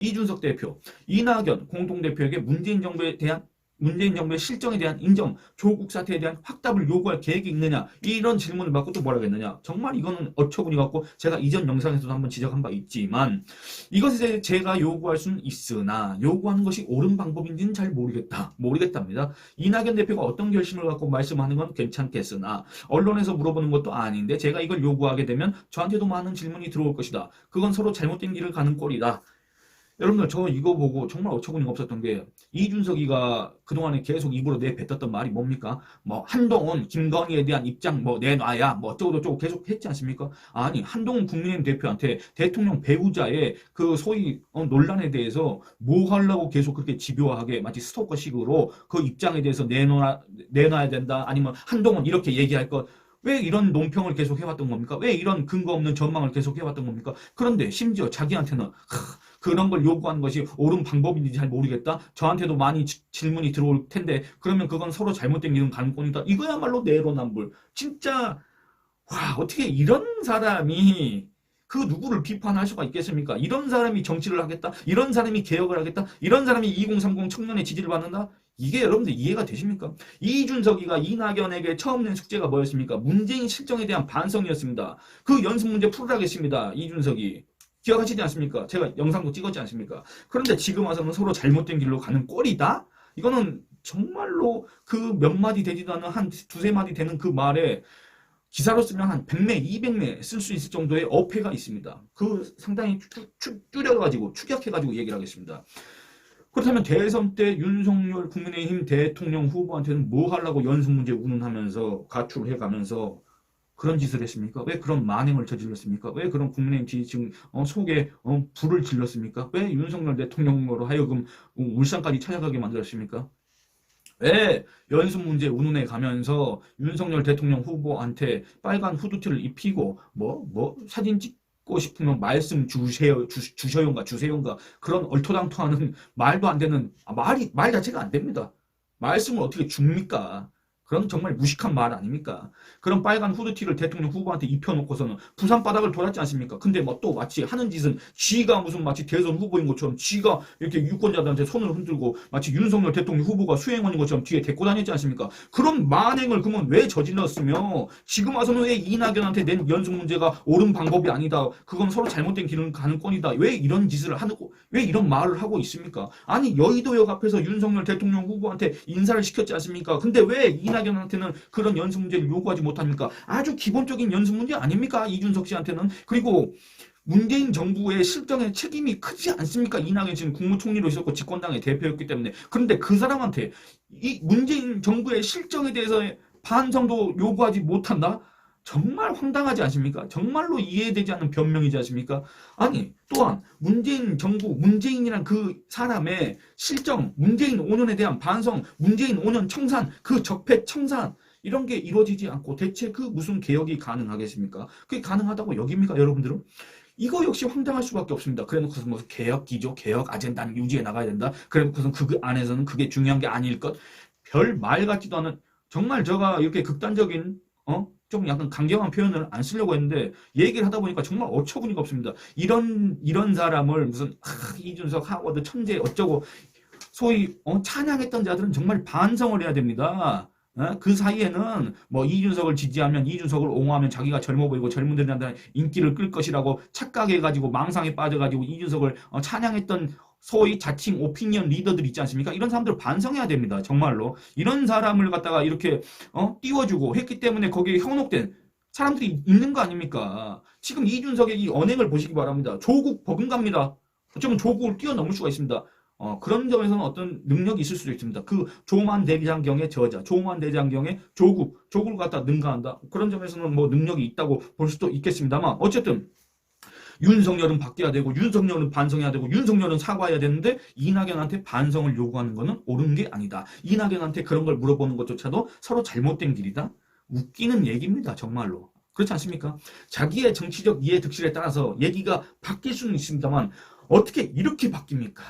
이준석 대표, 이낙연 공동대표에게 문재인 정부의 실정에 대한 인정, 조국 사태에 대한 확답을 요구할 계획이 있느냐, 이런 질문을 받고 또 뭐라겠느냐. 정말 이거는 어처구니 같고 제가 이전 영상에서도 한번 지적한 바 있지만 이것에 제가 요구할 수는 있으나 요구하는 것이 옳은 방법인지는 잘 모르겠답니다. 이낙연 대표가 어떤 결심을 갖고 말씀하는 건 괜찮겠으나 언론에서 물어보는 것도 아닌데 제가 이걸 요구하게 되면 저한테도 많은 질문이 들어올 것이다. 그건 서로 잘못된 길을 가는 꼴이다. 여러분들 저 이거 보고 정말 어처구니가 없었던 게 이준석이가 그동안에 계속 입으로 내뱉었던 말이 뭡니까? 뭐 한동훈, 김건희에 대한 입장 뭐 내놔야 뭐 어쩌고저쩌고 계속 했지 않습니까? 아니 한동훈 국민의힘 대표한테 대통령 배우자의 그 소위 논란에 대해서 뭐 하려고 계속 그렇게 집요하게 마치 스토커식으로 그 입장에 대해서 내놔야 된다 아니면 한동훈 이렇게 얘기할 것 왜 이런 논평을 계속 해왔던 겁니까? 왜 이런 근거 없는 전망을 계속 해왔던 겁니까? 그런데 심지어 자기한테는 그런 걸 요구하는 것이 옳은 방법인지 잘 모르겠다. 저한테도 많이 질문이 들어올 텐데 그러면 그건 서로 잘못된 길은 가는 꼴이다. 이거야말로 내로남불. 진짜 와 어떻게 이런 사람이 그 누구를 비판할 수가 있겠습니까? 이런 사람이 정치를 하겠다? 이런 사람이 개혁을 하겠다? 이런 사람이 2030 청년의 지지를 받는다? 이게 여러분들 이해가 되십니까? 이준석이가 이낙연에게 처음 낸 숙제가 뭐였습니까? 문재인 실정에 대한 반성이었습니다. 그 연습 문제 풀으라겠습니다. 이준석이. 기억하시지 않습니까? 제가 영상도 찍었지 않습니까? 그런데 지금 와서는 서로 잘못된 길로 가는 꼴이다? 이거는 정말로 그 몇 마디 되지도 않은 한 두세 마디 되는 그 말에 기사로 쓰면 한 100매, 200매 쓸 수 있을 정도의 어폐가 있습니다. 그 상당히 줄여가지고 축약해가지고 얘기를 하겠습니다. 그렇다면 대선 때 윤석열 국민의힘 대통령 후보한테는 뭐 하려고 연습 문제 운운하면서 가출을 해가면서 그런 짓을 했습니까? 왜 그런 만행을 저질렀습니까? 왜 그런 국민의힘 지지층 속에 불을 질렀습니까? 왜 윤석열 대통령으로 하여금 울산까지 찾아가게 만들었습니까? 왜 연습 문제 운운해 가면서 윤석열 대통령 후보한테 빨간 후드티를 입히고 사진 찍고 싶으면 말씀 주셔요인가 그런 얼토당토하는 말도 안 되는 말 자체가 안 됩니다. 말씀을 어떻게 줍니까? 그럼 정말 무식한 말 아닙니까? 그런 빨간 후드티를 대통령 후보한테 입혀놓고서는 부산 바닥을 돌았지 않습니까? 근데 뭐 또 마치 하는 짓은 쥐가 무슨 마치 대선 후보인 것처럼 쥐가 이렇게 유권자들한테 손을 흔들고 마치 윤석열 대통령 후보가 수행원인 것처럼 뒤에 데리고 다녔지 않습니까? 그런 만행을 그러면 왜 저질렀으며 지금 와서는 왜 이낙연한테 낸 연습 문제가 옳은 방법이 아니다. 그건 서로 잘못된 길을 가는 건이다. 왜 이런 짓을 하고 왜 이런 말을 하고 있습니까? 아니 여의도역 앞에서 윤석열 대통령 후보한테 인사를 시켰지 않습니까? 근데 왜 이낙연한테는 그런 연습 문제를 요구하지 못합니까? 아주 기본적인 연습 문제 아닙니까? 이준석 씨한테는. 그리고 문재인 정부의 실정에 책임이 크지 않습니까? 이낙연 씨는 국무총리로 있었고 집권당의 대표였기 때문에. 그런데 그 사람한테 이 문재인 정부의 실정에 대해서 반성도 요구하지 못한다? 정말 황당하지 않습니까? 정말로 이해되지 않는 변명이지 않습니까? 아니 또한 문재인 정부, 문재인이란 그 사람의 실정, 문재인 5년에 대한 반성, 문재인 5년 청산, 그 적폐 청산 이런 게 이루어지지 않고 대체 그 무슨 개혁이 가능하겠습니까? 그게 가능하다고 여깁니까 여러분들은? 이거 역시 황당할 수밖에 없습니다. 그래놓고서 무슨 개혁 기조, 개혁 아젠다는 유지해 나가야 된다. 그래놓고서 그 안에서는 그게 중요한 게 아닐 것. 별 말 같지도 않은 정말 제가 이렇게 극단적인 좀 약간 강경한 표현을 안 쓰려고 했는데 얘기를 하다 보니까 정말 어처구니가 없습니다. 이런 사람을 무슨 이준석 하워드 천재 어쩌고 소위 찬양했던 자들은 정말 반성을 해야 됩니다. 그 사이에는 뭐 이준석을 지지하면 이준석을 옹호하면 자기가 젊어 보이고 젊은들한테 인기를 끌 것이라고 착각해가지고 망상에 빠져가지고 이준석을 찬양했던 소위 자칭 오피니언 리더들 있지 않습니까? 이런 사람들 반성해야 됩니다. 정말로. 이런 사람을 갖다가 이렇게 띄워주고 했기 때문에 거기에 현혹된 사람들이 있는 거 아닙니까? 지금 이준석의 이 언행을 보시기 바랍니다. 조국 버금갑니다. 어쩌면 조국을 뛰어넘을 수가 있습니다. 그런 점에서는 어떤 능력이 있을 수도 있습니다. 그 조만 대장경의 저자, 조만 대장경의 조국을 갖다 능가한다. 그런 점에서는 뭐 능력이 있다고 볼 수도 있겠습니다만 어쨌든 윤석열은 바뀌어야 되고 윤석열은 반성해야 되고 윤석열은 사과해야 되는데 이낙연한테 반성을 요구하는 것은 옳은 게 아니다. 이낙연한테 그런 걸 물어보는 것조차도 서로 잘못된 길이다. 웃기는 얘기입니다. 정말로. 그렇지 않습니까? 자기의 정치적 이해 득실에 따라서 얘기가 바뀔 수는 있습니다만 어떻게 이렇게 바뀝니까?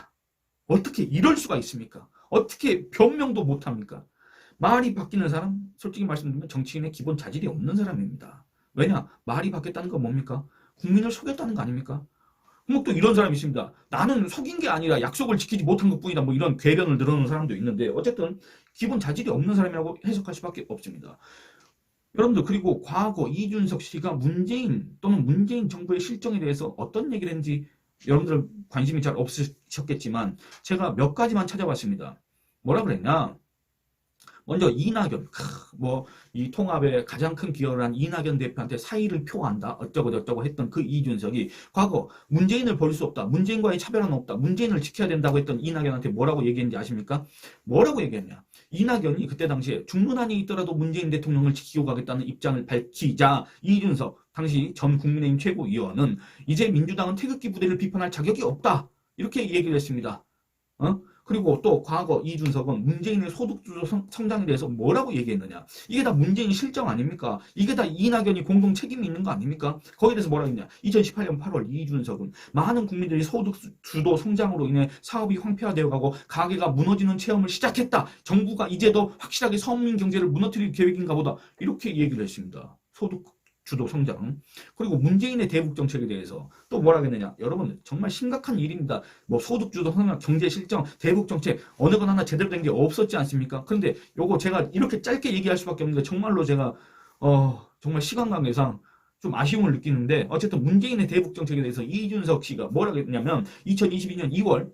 어떻게 이럴 수가 있습니까? 어떻게 변명도 못합니까? 말이 바뀌는 사람, 솔직히 말씀드리면 정치인의 기본 자질이 없는 사람입니다. 왜냐? 말이 바뀌었다는 건 뭡니까? 국민을 속였다는 거 아닙니까? 뭐 또 이런 사람이 있습니다. 나는 속인 게 아니라 약속을 지키지 못한 것뿐이다. 뭐 이런 궤변을 늘어놓는 사람도 있는데 어쨌든 기본 자질이 없는 사람이라고 해석할 수밖에 없습니다. 여러분들 그리고 과거 이준석 씨가 문재인 또는 문재인 정부의 실정에 대해서 어떤 얘기를 했는지 여러분들 관심이 잘 없으셨겠지만 제가 몇 가지만 찾아봤습니다. 뭐라 그랬냐? 먼저 이낙연, 뭐 이 통합에 가장 큰 기여를 한 이낙연 대표한테 사의를 표한다 어쩌고 저쩌고 했던 그 이준석이 과거 문재인을 버릴 수 없다, 문재인과의 차별화는 없다, 문재인을 지켜야 된다고 했던 이낙연한테 뭐라고 얘기했는지 아십니까? 뭐라고 얘기했냐? 이낙연이 그때 당시에 죽는 한이 있더라도 문재인 대통령을 지키고 가겠다는 입장을 밝히자 이준석 당시 전 국민의힘 최고위원은 이제 민주당은 태극기 부대를 비판할 자격이 없다 이렇게 얘기를 했습니다. 그리고 또 과거 이준석은 문재인의 소득주도 성장에 대해서 뭐라고 얘기했느냐. 이게 다 문재인 실정 아닙니까? 이게 다 이낙연이 공동 책임이 있는 거 아닙니까? 거기에 대해서 뭐라고 했냐. 2018년 8월 이준석은 많은 국민들이 소득주도 성장으로 인해 사업이 황폐화되어 가고 가게가 무너지는 체험을 시작했다. 정부가 이제 더 확실하게 서민 경제를 무너뜨릴 계획인가 보다. 이렇게 얘기를 했습니다. 소득 주도 성장. 그리고 문재인의 대북 정책에 대해서 또 뭐라 했느냐. 여러분 정말 심각한 일입니다. 뭐 소득 주도 성장, 경제 실정, 대북 정책 어느 건 하나 제대로 된 게 없었지 않습니까? 그런데 요거 제가 이렇게 짧게 얘기할 수밖에 없는데 정말로 제가 정말 시간 관계상 좀 아쉬움을 느끼는데 어쨌든 문재인의 대북 정책에 대해서 이준석 씨가 뭐라고 했냐면 2022년 2월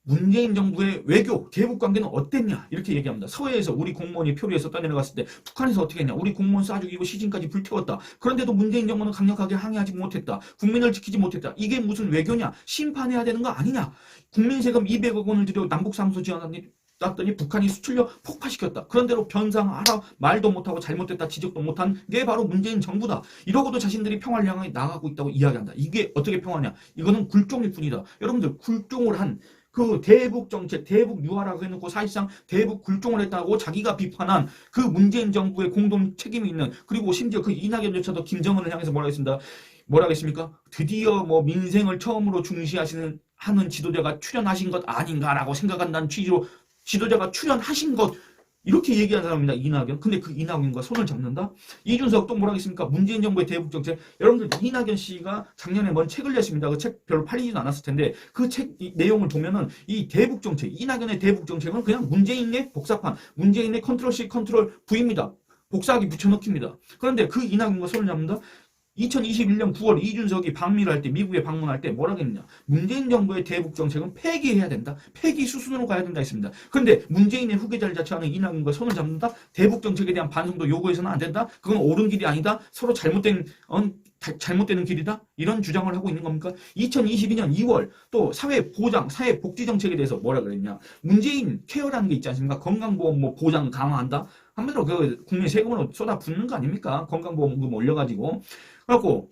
문재인 정부의 외교, 대북 관계는 어땠냐 이렇게 얘기합니다. 서해에서 우리 공무원이 표류해서 떠내려갔을 때 북한에서 어떻게 했냐. 우리 공무원 쏴 죽이고 시신까지 불태웠다. 그런데도 문재인 정부는 강력하게 항의하지 못했다. 국민을 지키지 못했다. 이게 무슨 외교냐. 심판해야 되는 거 아니냐. 국민 세금 200억 원을 들여 남북사무소 지원했더니 북한이 수출력 폭파시켰다. 그런대로 변상하라 말도 못하고 잘못됐다 지적도 못한 게 바로 문재인 정부다. 이러고도 자신들이 평화를 향해 나가고 있다고 이야기한다. 이게 어떻게 평화냐. 이거는 굴종일 뿐이다. 여러분들 굴종을 한 그 대북 정책, 대북 유화라고 해놓고 사실상 대북 굴종을 했다고 자기가 비판한 그 문재인 정부의 공동 책임이 있는 그리고 심지어 그 이낙연조차도 김정은을 향해서 뭐라고 했습니다. 뭐라고 했습니까? 드디어 뭐 민생을 처음으로 중시하시는 하는 지도자가 출연하신 것 아닌가라고 생각한다는 취지로 지도자가 출연하신 것 이렇게 얘기한 사람입니다. 이낙연. 근데 그 이낙연과 손을 잡는다? 이준석 또 뭐라고 했습니까? 문재인 정부의 대북 정책. 여러분들 이낙연 씨가 작년에 뭔 책을 냈습니다. 그 책 별로 팔리지도 않았을 텐데 그 책 내용을 보면은 이 대북 정책, 이낙연의 대북 정책은 그냥 문재인의 복사판, 문재인의 컨트롤 C, 컨트롤 V입니다. 복사하기 붙여넣기입니다. 그런데 그 이낙연과 손을 잡는다? 2021년 9월 이준석이 방미를 할 때 미국에 방문할 때 뭐라고 했느냐. 문재인 정부의 대북 정책은 폐기해야 된다. 폐기 수순으로 가야 된다 했습니다. 그런데 문재인의 후계자를 자처하는 이낙연과 손을 잡는다. 대북 정책에 대한 반성도 요구해서는 안 된다. 그건 옳은 길이 아니다. 서로 잘못되는 길이다. 이런 주장을 하고 있는 겁니까? 2022년 2월 또 사회보장, 사회복지 정책에 대해서 뭐라 그랬냐. 문재인 케어라는 게 있지 않습니까? 건강보험 뭐 보장 강화한다. 한마디로 그 국민 세금으로 쏟아붓는 거 아닙니까? 건강보험금 올려가지고. 그래갖고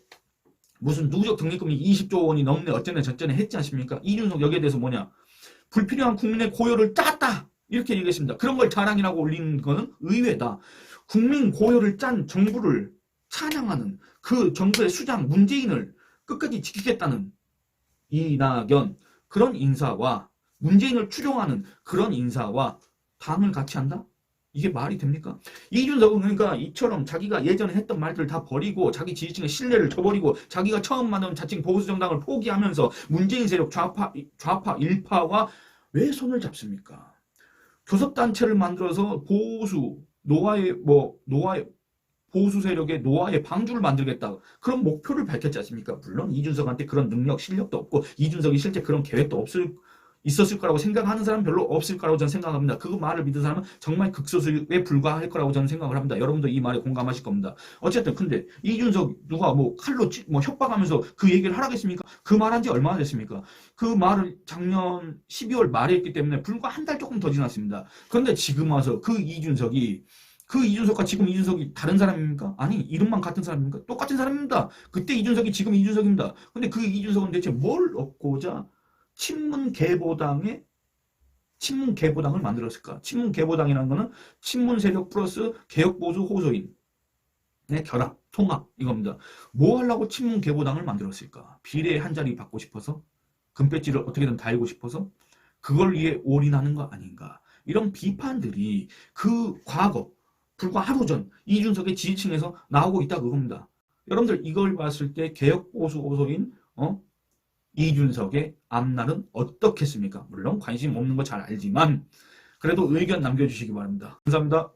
무슨 누적 적립금이 20조 원이 넘네 어쩌네 저쩌네 했지 않습니까? 이준석 여기에 대해서 뭐냐. 불필요한 국민의 고요를 짰다. 이렇게 얘기했습니다. 그런 걸 자랑이라고 올리는 거는 의외다. 국민 고요를 짠 정부를 찬양하는 그 정부의 수장 문재인을 끝까지 지키겠다는 이낙연 그런 인사와 문재인을 추종하는 그런 인사와 당을 같이 한다? 이게 말이 됩니까? 이준석은 그러니까 이처럼 자기가 예전에 했던 말들을 다 버리고 자기 지지층의 신뢰를 저버리고 자기가 처음 만든 자칭 보수정당을 포기하면서 문재인 세력 좌파 일파와 왜 손을 잡습니까? 교섭단체를 만들어서 노아의 보수 세력의 노아의 방주를 만들겠다. 그런 목표를 밝혔지 않습니까? 물론 이준석한테 그런 능력, 실력도 없고 이준석이 실제 그런 계획도 있었을 거라고 생각하는 사람은 별로 없을 거라고 저는 생각합니다. 그 말을 믿는 사람은 정말 극소수에 불과할 거라고 저는 생각을 합니다. 여러분도 이 말에 공감하실 겁니다. 어쨌든 근데 이준석 누가 뭐 칼로 협박하면서 그 얘기를 하라겠습니까? 그 말한 지 얼마나 됐습니까? 그 말을 작년 12월 말에 했기 때문에 불과 한 달 조금 더 지났습니다. 그런데 지금 와서 그 이준석과 지금 이준석이 다른 사람입니까? 아니 이름만 같은 사람입니까? 똑같은 사람입니다. 그때 이준석이 지금 이준석입니다. 근데 그 이준석은 대체 뭘 얻고자 친문개보당을 만들었을까? 친문개보당이라는 거는 친문 세력 플러스 개혁보수 호소인의 결합, 통합 이겁니다. 뭐 하려고 친문개보당을 만들었을까? 비례 한 자리 받고 싶어서? 금배지를 어떻게든 달고 싶어서? 그걸 위해 올인하는 거 아닌가? 이런 비판들이 그 과거 불과 하루 전 이준석의 지지층에서 나오고 있다 그겁니다. 여러분들 이걸 봤을 때 개혁보수 호소인 어? 이준석의 앞날은 어떻겠습니까? 물론 관심 없는 거 잘 알지만 그래도 의견 남겨주시기 바랍니다. 감사합니다.